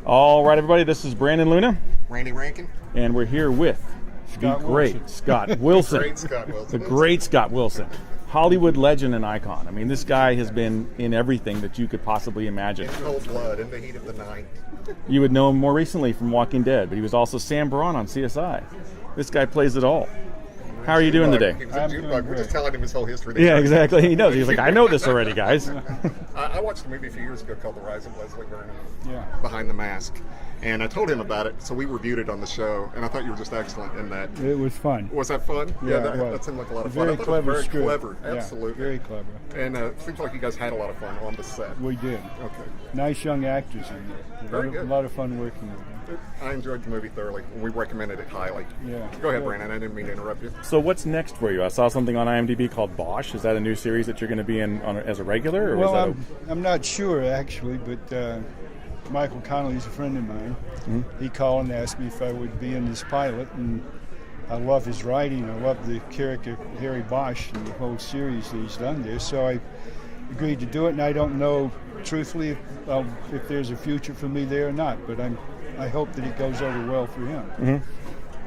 All right, everybody, this is Brandon Luna. Randy Rankin. And we're here with Scott the great Wilson. Scott Wilson. Great Scott Wilson. The great Scott Wilson. Hollywood legend and icon. I mean, this guy has been in everything that you could possibly imagine. In cold blood, in the heat of the night. You would know him more recently from Walking Dead, but he was also Sam Braun on CSI. This guy plays it all. How are you doing today? He was a June-bug. We're just telling him his whole history. Yeah, exactly. He knows. He's like, I know this already, guys. I watched a movie a few years ago called The Rise of Leslie Vernon. Yeah. Behind the Mask. And I told him about it, so we reviewed it on the show, and I thought you were just excellent in that. It was fun. Was that fun? Yeah, that seemed like a lot of fun. Very I thought clever it was very script. clever, Yeah, absolutely. very clever. And it seems like you guys had a lot of fun on the set. We did. Okay. Nice young actors in there. Very good. A lot of fun working with them. I enjoyed the movie thoroughly, and we recommended it highly. Yeah. Go ahead, Good. Brandon. I didn't mean to interrupt you. So what's next for you? I saw something on IMDb called Bosch. Is that a new series that you're going to be in as a regular? Or Well, is I'm not sure, actually, but Michael Connolly's a friend of mine. Mm-hmm. He called and asked me if I would be in this pilot, and I love his writing. I love the character Harry Bosch and the whole series that he's done there. So I agreed to do it, and I don't know, truthfully, if there's a future for me there or not, but I hope that it goes over well for him.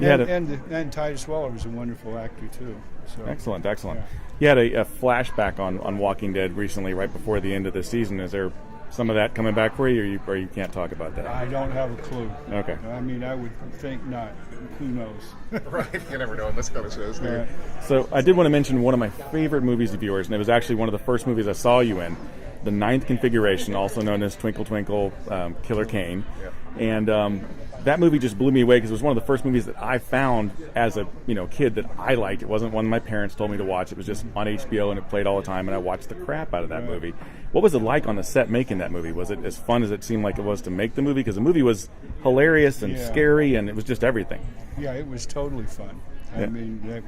Mm-hmm. And Titus Weller was a wonderful actor, too. So, Excellent. Yeah. You had a flashback on Walking Dead recently, right before the end of the season. Is there some of that coming back for you, or you can't talk about that? I don't have a clue. Okay. I mean, I would think not. Who knows? Right. You never know in this kind of shows, do you? So I did want to mention one of my favorite movies of yours, and it was actually one of the first movies I saw you in, The Ninth Configuration, also known as Twinkle Twinkle, Killer Kane. Yep. And that movie just blew me away because it was one of the first movies that I found as a kid that I liked. It wasn't one my parents told me to watch. It was just on HBO, and it played all the time, and I watched the crap out of that movie. What was it like on the set making that movie? Was it as fun as it seemed like it was to make the movie? Because the movie was hilarious and scary, and it was just everything. Yeah, it was totally fun. Yeah. I mean,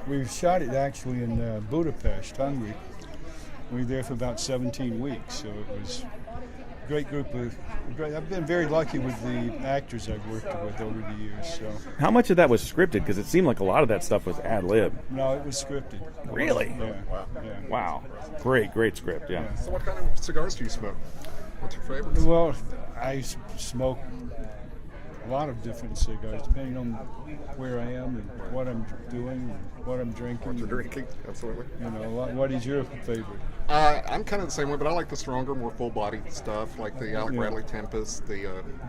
we shot it actually in Budapest, Hungary. We were there for about 17 weeks, so it was a great group of. I've been very lucky with the actors I've worked with over the years. So. How much of that was scripted? Because it seemed like a lot of that stuff was ad lib. No, it was scripted. Really? Yeah. Wow. Yeah. Wow. Great script. Yeah. So what kind of cigars do you smoke? What's your favorites? Well, I smoke a lot of different cigars, depending on where I am and what I'm doing and what I'm drinking. What you're drinking? Absolutely. What is your favorite? I'm kind of the same way, but I like the stronger, more full-bodied stuff, like the Alec Bradley Tempest.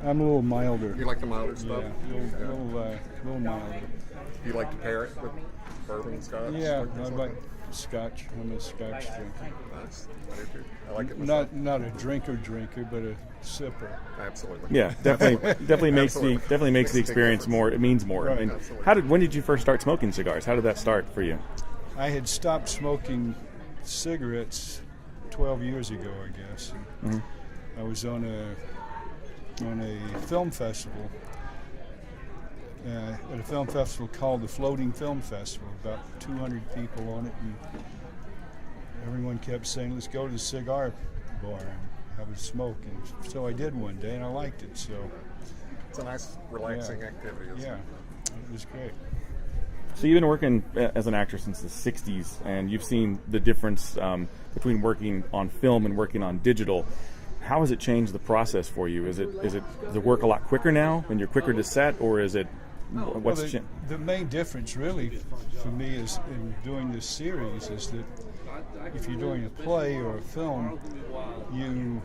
I'm a little milder. You like the milder stuff? Yeah, a little milder. You like to pair it with bourbon and scotch? Yeah, things I like like scotch. I'm a scotch drinker. that? Nice. I do too. I like it myself. Not a drinker, but a sipper. Absolutely. Yeah, definitely makes the experience more. It means more. Right. I mean, Absolutely. when did you first start smoking cigars? How did that start for you? I had stopped smoking cigarettes 12 years ago, I guess. Mm-hmm. I was on a film festival. At a film festival called the Floating Film Festival, about 200 people on it, and everyone kept saying, "Let's go to the cigar bar and have a smoke." And so I did one day, and I liked it. So It's a nice, relaxing activity. Isn't yeah, it? it was great. So you've been working as an actor since the 60s, and you've seen the difference between working on film and working on digital. How has it changed the process for you? Is it the work a lot quicker now, and you're quicker to set, or is it what's changed? The main difference really for me is in doing this series is that if you're doing a play or a film, you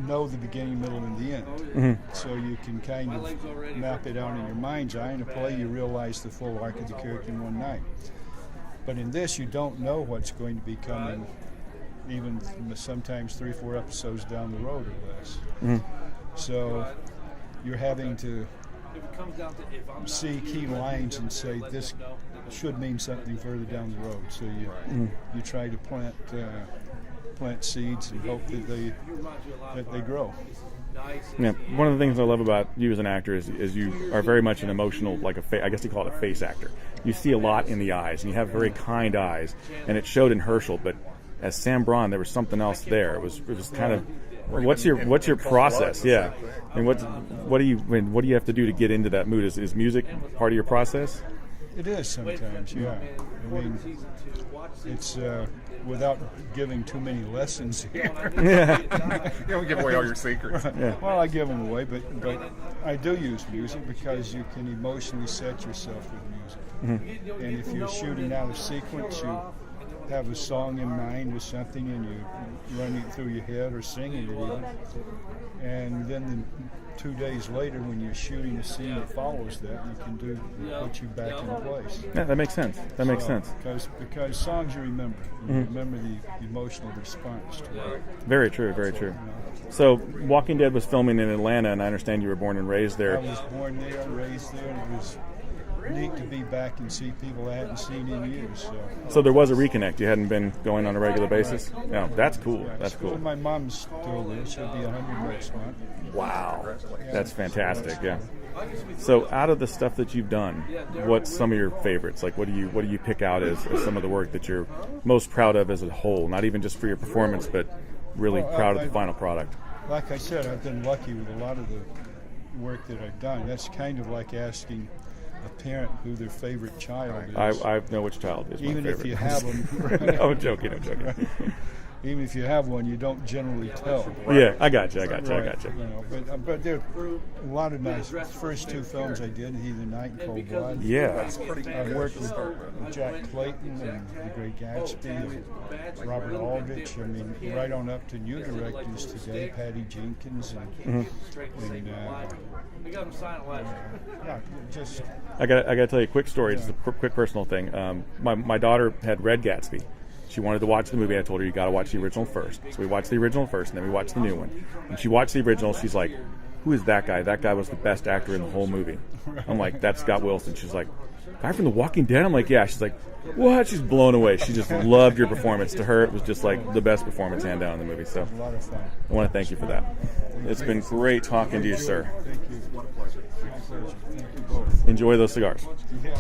know the beginning, middle, and the end. Mm-hmm. So you can kind of map it out in your mind's eye. In a play, you realize the full arc of the character in one night. But in this, you don't know what's going to be coming, even sometimes 3-4 episodes down the road or less. Mm-hmm. So you're having to see key lines and say this should mean something further down the road. So you try to plant seeds and hope that they grow. Yeah, one of the things I love about you as an actor is you are very much an emotional, like I guess you call it a face actor. You see a lot in the eyes, and you have very kind eyes, and it showed in Hershel. But as Sam Braun, there was something else there. It was kind of what's your process? Yeah, and what do you have to do to get into that mood? Is music part of your process? It is sometimes, yeah. I mean, it's without giving too many lessons here. You don't give away all your secrets. Well, I give them away, but I do use music because you can emotionally set yourself with music. And if you're shooting out a sequence, you have a song in mind or something, and you run it through your head or singing it even. And then 2 days later, when you're shooting a scene that follows that, you can put you back in place. Yeah, that makes sense. That makes sense. Because songs you remember. You remember the emotional response to it. Very true, very true. So, Walking Dead was filming in Atlanta, and I understand you were born and raised there. I was born there, raised there, and it was neat to be back and see people I hadn't seen in years. So there was a reconnect. You hadn't been going on a regular basis? No, that's cool. That's cool. My mom's still there. She'll be 100 next month. Wow. That's fantastic, yeah. So out of the stuff that you've done, what's some of your favorites? Like what do you pick out as some of the work that you're most proud of as a whole? Not even just for your performance, but really proud of the final product. Like I said, I've been lucky with a lot of the work that I've done. That's kind of like asking a parent who their favorite child is. I know which child is even my favorite. If you have them. No, I'm joking. Even if you have one, you don't generally tell. Yeah, I got you. You know, but there are a lot of nice. The first 2 films I did, Heathen Night and Cold Blood. Yeah. I worked with Jack Clayton and The Great Gatsby, and Robert Aldrich. I mean, right on up to new directors today, Patty Jenkins and just. I got to tell you a quick story. Just a quick personal thing. My daughter had read Gatsby. She wanted to watch the movie. I told her, you got to watch the original first. So we watched the original first, and then we watched the new one. And she watched the original. She's like, who is that guy? That guy was the best actor in the whole movie. I'm like, that's Scott Wilson. She's like, guy from The Walking Dead? I'm like, yeah. She's like, what? She's blown away. She just loved your performance. To her, it was just like the best performance hand down in the movie. So A lot of fun. I want to thank you for that. It's been great talking to you, sir. Thank you. My pleasure. Thank you both. Enjoy those cigars. Yeah.